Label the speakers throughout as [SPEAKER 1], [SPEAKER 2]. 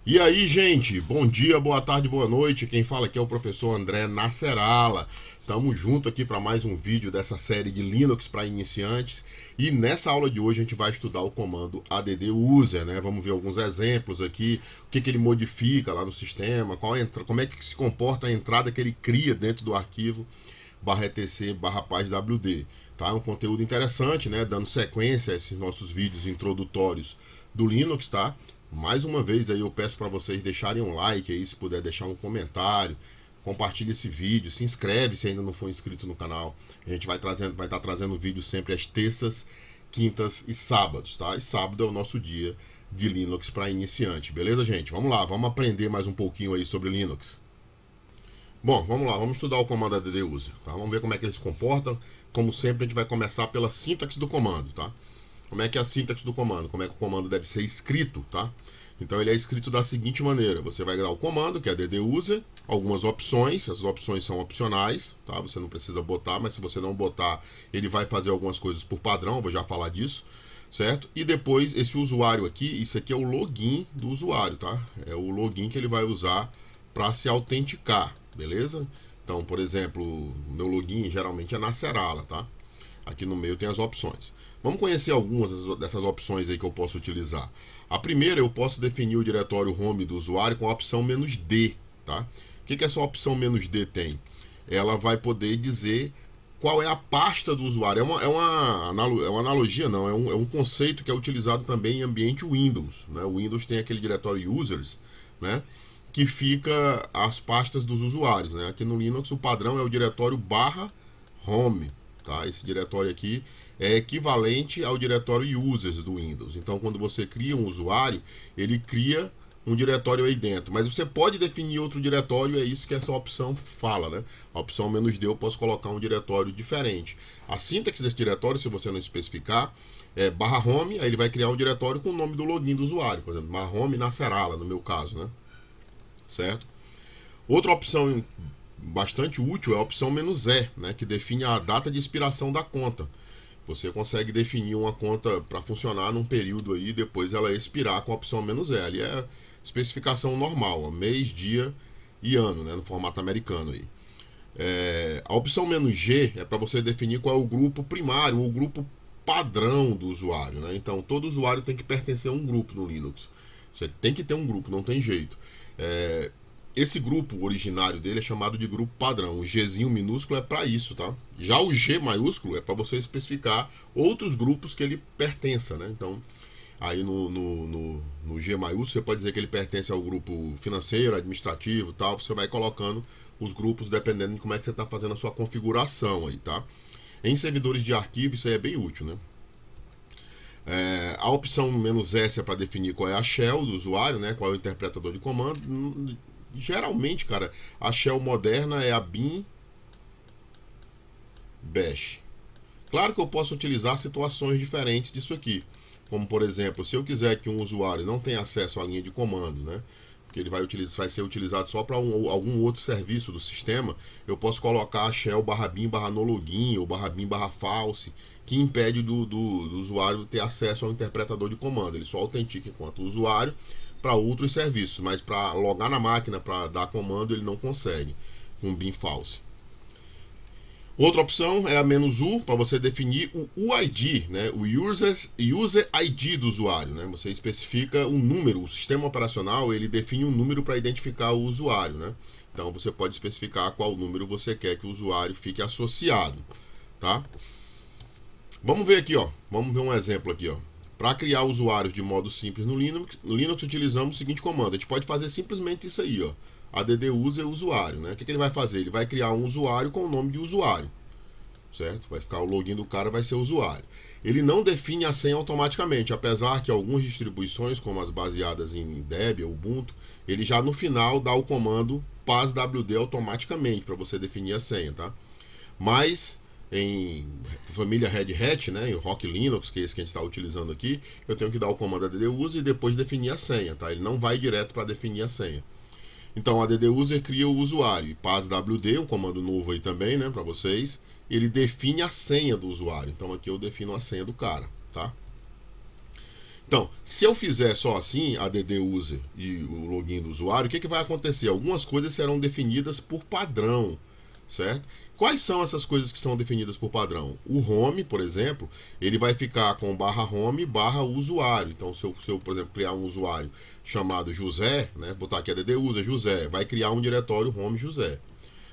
[SPEAKER 1] E aí, gente, bom dia, boa tarde, boa noite. Quem fala aqui é o professor André Nasserala. Estamos junto aqui para mais um vídeo dessa série de Linux para iniciantes. E nessa aula de hoje a gente vai estudar o comando add user, né? Vamos ver alguns exemplos aqui, o que ele modifica lá no sistema, como é que se comporta a entrada que ele cria dentro do arquivo /etc /paz/wd. Tá? É um conteúdo interessante, né? Dando sequência a esses nossos vídeos introdutórios do Linux, tá? Mais uma vez aí eu peço para vocês deixarem um like aí, se puder deixar um comentário, compartilhe esse vídeo, se inscreve se ainda não for inscrito no canal. A gente vai estar trazendo vídeo sempre às terças, quintas e sábados, tá? E sábado é o nosso dia de Linux para iniciante, beleza, gente? Vamos lá, vamos aprender mais um pouquinho aí sobre Linux. Bom, vamos lá, vamos estudar o comando add user, tá? Vamos ver como é que ele se comporta. Como sempre, a gente vai começar pela sintaxe do comando, tá? Como é que é a sintaxe do comando? Como é que o comando deve ser escrito, tá? Então ele é escrito da seguinte maneira: você vai dar o comando, que é add user, algumas opções, essas opções são opcionais, tá? Você não precisa botar, mas se você não botar, ele vai fazer algumas coisas por padrão, vou já falar disso, certo? E depois esse usuário aqui, isso aqui é o login do usuário, tá? É o login que ele vai usar para se autenticar, beleza? Então, por exemplo, o meu login geralmente é na Serala, tá? Aqui no meio tem as opções. Vamos conhecer algumas dessas opções aí que eu posso utilizar. A primeira, eu posso definir o diretório home do usuário com a opção "-d", tá? O que essa opção "-d" tem? Ela vai poder dizer qual é a pasta do usuário. É uma analogia, não, é um conceito que é utilizado também em ambiente Windows, né? O Windows tem aquele diretório users, né? Que fica as pastas dos usuários, né? Aqui no Linux o padrão é o diretório /home, tá? Esse diretório aqui é equivalente ao diretório users do Windows. Então, quando você cria um usuário, ele cria um diretório aí dentro. Mas você pode definir outro diretório, é isso que essa opção fala, né? A opção "-d", eu posso colocar um diretório diferente. A sintaxe desse diretório, se você não especificar, é /home, aí ele vai criar um diretório com o nome do login do usuário, por exemplo, /home na Serala, no meu caso, né? Certo? Outra opção bastante útil é a opção "-e", né, que define a data de expiração da conta. Você consegue definir uma conta para funcionar num período aí, depois ela expirar com a opção "-e". Ali é especificação normal, ó, mês, dia e ano, né, no formato americano aí. A opção "-g" é para você definir qual é o grupo primário ou o grupo padrão do usuário, né? Então todo usuário tem que pertencer a um grupo no Linux. Você tem que ter um grupo, não tem jeito. Esse grupo originário dele é chamado de grupo padrão. O Gzinho minúsculo é para isso, tá? Já o G maiúsculo é para você especificar outros grupos que ele pertença, né? Então, aí no G maiúsculo você pode dizer que ele pertence ao grupo financeiro, administrativo, tal. Você vai colocando os grupos dependendo de como é que você está fazendo a sua configuração aí, tá? Em servidores de arquivo isso aí é bem útil, né? A opção "-s" é para definir qual é a shell do usuário, né? Qual é o interpretador de comando. Geralmente, cara, a shell moderna é a bin bash. Claro que eu posso utilizar situações diferentes disso aqui. Como, por exemplo, se eu quiser que um usuário não tenha acesso à linha de comando, né? Porque ele vai ser utilizado só para algum outro serviço do sistema, eu posso colocar a shell /bin /nologin ou /bin /false, que impede do usuário ter acesso ao interpretador de comando. Ele só autentica enquanto usuário para outros serviços, mas para logar na máquina, para dar comando, ele não consegue com bin false. Outra opção é a "-u", para você definir o UID, né? O user ID do usuário, né? Você especifica um número, o sistema operacional ele define um número para identificar o usuário, né? Então você pode especificar qual número você quer que o usuário fique associado, tá? Vamos ver aqui, ó. Vamos ver um exemplo aqui, ó. Para criar usuários de modo simples no Linux utilizamos o seguinte comando. A gente pode fazer simplesmente isso aí, ó. Add user usuário, né? O que ele vai fazer? Ele vai criar um usuário com o nome de usuário, certo? Vai ficar o login do cara, vai ser usuário. Ele não define a senha automaticamente, apesar que algumas distribuições, como as baseadas em Debian ou Ubuntu, ele já no final dá o comando "-wd" automaticamente para você definir a senha, tá? Mas em família Red Hat, né, em Rock Linux, que é esse que a gente está utilizando aqui, eu tenho que dar o comando add user e depois definir a senha, tá? Ele não vai direto para definir a senha. Então, a add user cria o usuário e "-wd", um comando novo aí também, né, para vocês. Ele define a senha do usuário. Então, aqui eu defino a senha do cara, tá? Então, se eu fizer só assim, add user e o login do usuário, o que vai acontecer? Algumas coisas serão definidas por padrão, certo? Quais são essas coisas que são definidas por padrão? O home, por exemplo, ele vai ficar com /home /usuário. Então, se eu, por exemplo, criar um usuário chamado José, né, botar aqui add user José, vai criar um diretório home José,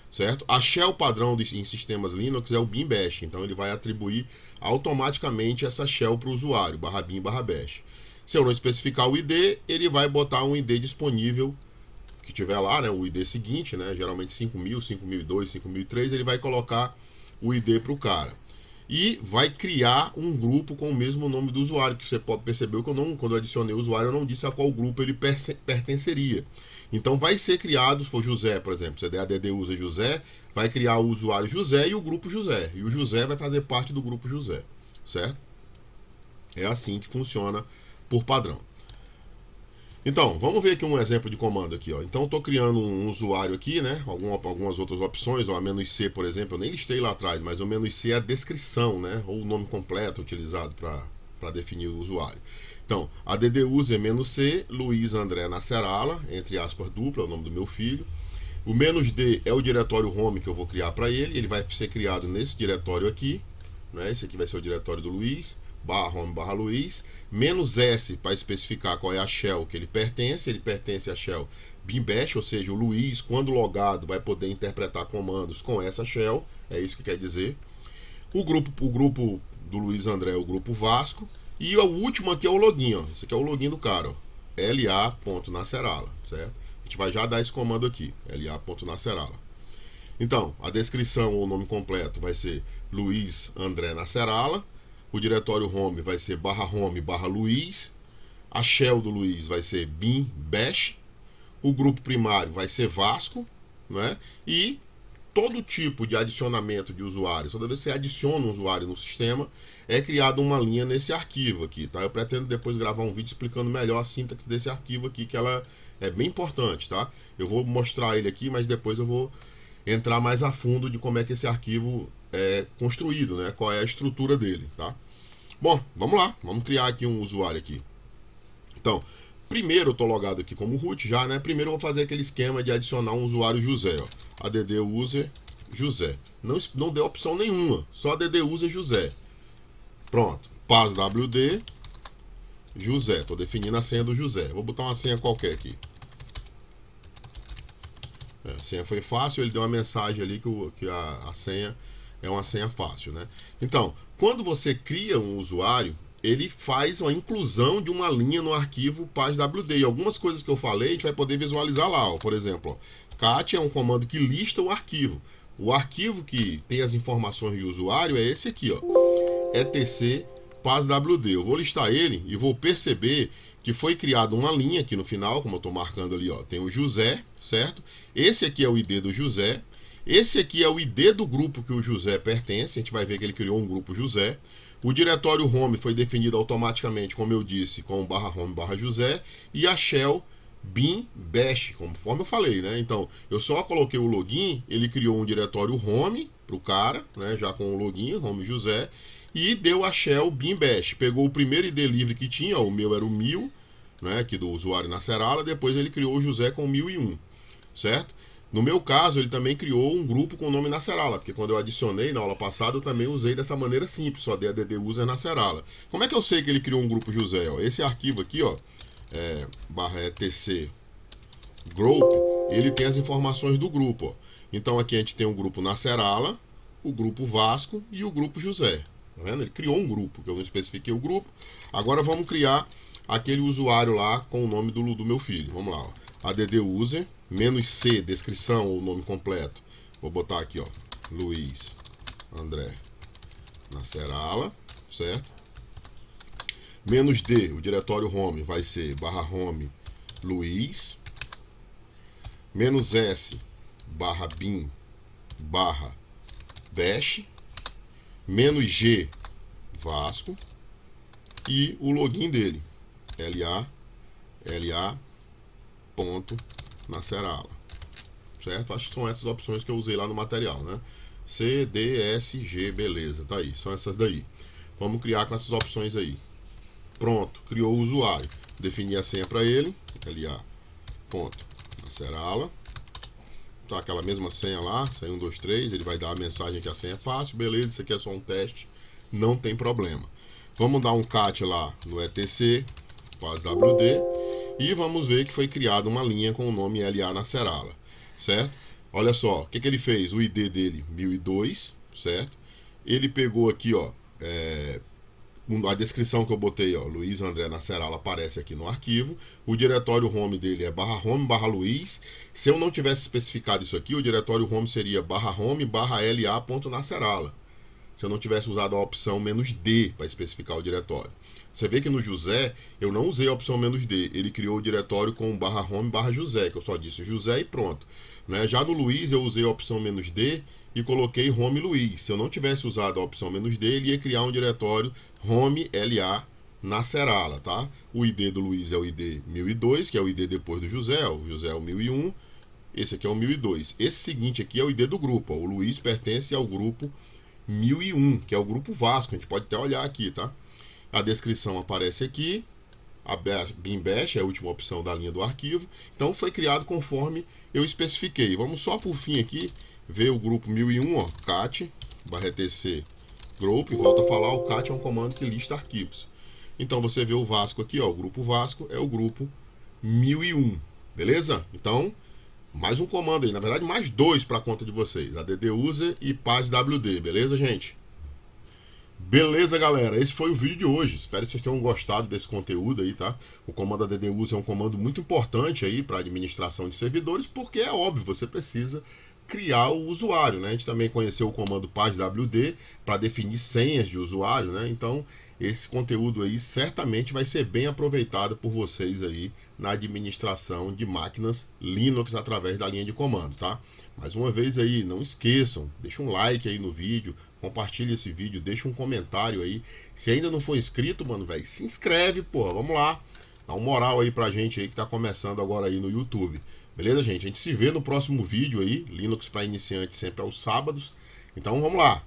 [SPEAKER 1] certo? A shell padrão em sistemas Linux é o bin bash, então ele vai atribuir automaticamente essa shell para o usuário, /bin/bash. Se eu não especificar o ID, ele vai botar um ID disponível que tiver lá, né, o ID seguinte, né, geralmente 5000, 5002, 5003, ele vai colocar o ID para o cara. E vai criar um grupo com o mesmo nome do usuário, que você pode perceber que quando eu adicionei o usuário, eu não disse a qual grupo ele pertenceria. Então vai ser criado, se for José, por exemplo, você der add user José, vai criar o usuário José e o grupo José. E o José vai fazer parte do grupo José, certo? É assim que funciona por padrão. Então, vamos ver aqui um exemplo de comando aqui, ó. Então, estou criando um usuário aqui, né? Algumas outras opções, ó, a "-c", por exemplo, eu nem listei lá atrás, mas o "-c" é a descrição, né? Ou o nome completo utilizado para definir o usuário. Então, add user "-c", Luiz André Nascerala, entre aspas dupla, é o nome do meu filho. O "-d" é o diretório home que eu vou criar para ele, ele vai ser criado nesse diretório aqui, né? Esse aqui vai ser o diretório do Luiz, /home /Luiz, "-s" para especificar qual é a shell que ele pertence à shell bin bash, ou seja, o Luiz, quando logado, vai poder interpretar comandos com essa shell, é isso que quer dizer. O grupo do Luiz André é o grupo Vasco, e o último aqui é o login, ó. Esse aqui é o login do cara, ó, la.nascerala, certo? A gente vai já dar esse comando aqui, la.nascerala. Então, a descrição ou o nome completo vai ser Luiz André Nascerala. O diretório home vai ser /home /Luiz. A shell do Luiz vai ser bin bash. O grupo primário vai ser Vasco, né? E todo tipo de adicionamento de usuários, toda vez que você adiciona um usuário no sistema, é criada uma linha nesse arquivo aqui, tá? Eu pretendo depois gravar um vídeo explicando melhor a sintaxe desse arquivo aqui, que ela é bem importante, tá? Eu vou mostrar ele aqui, mas depois eu vou entrar mais a fundo de como é que esse arquivo é construído, né? Qual é a estrutura dele, tá? Bom, vamos lá, vamos criar aqui um usuário aqui. Então, primeiro eu estou logado aqui como root já, né? Primeiro eu vou fazer aquele esquema de adicionar um usuário José, ó. Add user José. Não deu opção nenhuma, só add user José. Pronto, passwd José. Estou definindo a senha do José. Vou botar uma senha qualquer aqui. A senha foi fácil, ele deu uma mensagem ali que a senha é uma senha fácil, né? Então, quando você cria um usuário, ele faz uma inclusão de uma linha no arquivo passwd. E algumas coisas que eu falei, a gente vai poder visualizar lá, ó. Por exemplo, ó, cat é um comando que lista o arquivo. O arquivo que tem as informações de usuário é esse aqui, ó, etc passwd. Eu vou listar ele e vou perceber que foi criada uma linha aqui no final, como eu estou marcando ali, ó, tem o José, certo? Esse aqui é o ID do José. Esse aqui é o ID do grupo que o José pertence. A gente vai ver que ele criou um grupo José. O diretório home foi definido automaticamente, como eu disse, com /home /José. E a shell bin bash, conforme eu falei, né? Então, eu só coloquei o login, ele criou um diretório home para o cara, né? Já com o login, home José. E deu a shell bin bash. Pegou o primeiro ID livre que tinha, ó, o meu era o 1000, né? Aqui do usuário Nascerala. Depois ele criou o José com 1001, certo? No meu caso, ele também criou um grupo com o nome Nascerala, porque quando eu adicionei na aula passada, eu também usei dessa maneira simples, só dei add user Nascerala. Como é que eu sei que ele criou um grupo José? Ó, esse arquivo aqui, ó, /etc group, ele tem as informações do grupo, ó. Então aqui a gente tem o grupo Nascerala, o grupo Vasco e o grupo José. Tá vendo? Ele criou um grupo, que eu não especifiquei o grupo. Agora vamos criar aquele usuário lá com o nome do meu filho. Vamos lá, ó. Add user -c, descrição ou nome completo. Vou botar aqui, ó, Luiz André Nascerala, certo? -d, o diretório home vai ser /home Luiz. -s, /bin /bash. -g, Vasco. E o login dele, la.nascerala, certo? Acho que são essas opções que eu usei lá no material, né? C, D, S, G, beleza, tá aí, são essas daí. Vamos criar com essas opções aí. Pronto, criou o usuário. Defini a senha para ele, LA.Nasserala. Tá, aquela mesma senha lá, senha 1, 2, 3, ele vai dar a mensagem que a senha é fácil, beleza, isso aqui é só um teste, não tem problema. Vamos dar um cat lá no etc, PASWD, e vamos ver que foi criada uma linha com o nome LA Nasserala, certo? Olha só, o que ele fez? O ID dele, 1002, certo? Ele pegou aqui, ó, a descrição que eu botei, ó, Luiz André Nasserala, aparece aqui no arquivo. O diretório home dele é /home/Luiz. Se eu não tivesse especificado isso aqui, o diretório home seria /home/LA.Nasserala. Se eu não tivesse usado a opção "-d" para especificar o diretório. Você vê que no José, eu não usei a opção "-d". Ele criou o diretório com /home/José, que eu só disse José e pronto. Né? Já no Luiz, eu usei a opção "-d" e coloquei home Luiz. Se eu não tivesse usado a opção "-d", ele ia criar um diretório home LA Nasserala, tá? O ID do Luiz é o ID 1002, que é o ID depois do José. O José é o 1001. Esse aqui é o 1002. Esse seguinte aqui é o ID do grupo. Ó. O Luiz pertence ao grupo 1001, que é o grupo Vasco. A gente pode até olhar aqui, tá? A descrição aparece aqui. A bin bash é a última opção da linha do arquivo. Então foi criado conforme eu especifiquei. Vamos só por fim aqui ver o grupo 1001, ó, cat/etc group, e volta a falar, o cat é um comando que lista arquivos. Então você vê o Vasco aqui, ó, o grupo Vasco é o grupo 1001, beleza? Então, mais um comando aí, na verdade mais dois para conta de vocês, add-user e PASWD, beleza, gente? Beleza, galera, esse foi o vídeo de hoje. Espero que vocês tenham gostado desse conteúdo aí, tá? O comando add-user é um comando muito importante aí para administração de servidores, porque é óbvio, você precisa criar o usuário, né? A gente também conheceu o comando PASWD para definir senhas de usuário, né? Então, esse conteúdo aí certamente vai ser bem aproveitado por vocês aí na administração de máquinas Linux através da linha de comando, tá? Mais uma vez aí, não esqueçam, deixa um like aí no vídeo, compartilha esse vídeo, deixa um comentário aí. Se ainda não for inscrito, mano, velho, se inscreve, porra, vamos lá. Dá uma moral aí pra gente aí que tá começando agora aí no YouTube. Beleza, gente? A gente se vê no próximo vídeo aí, Linux para iniciantes sempre aos sábados. Então vamos lá.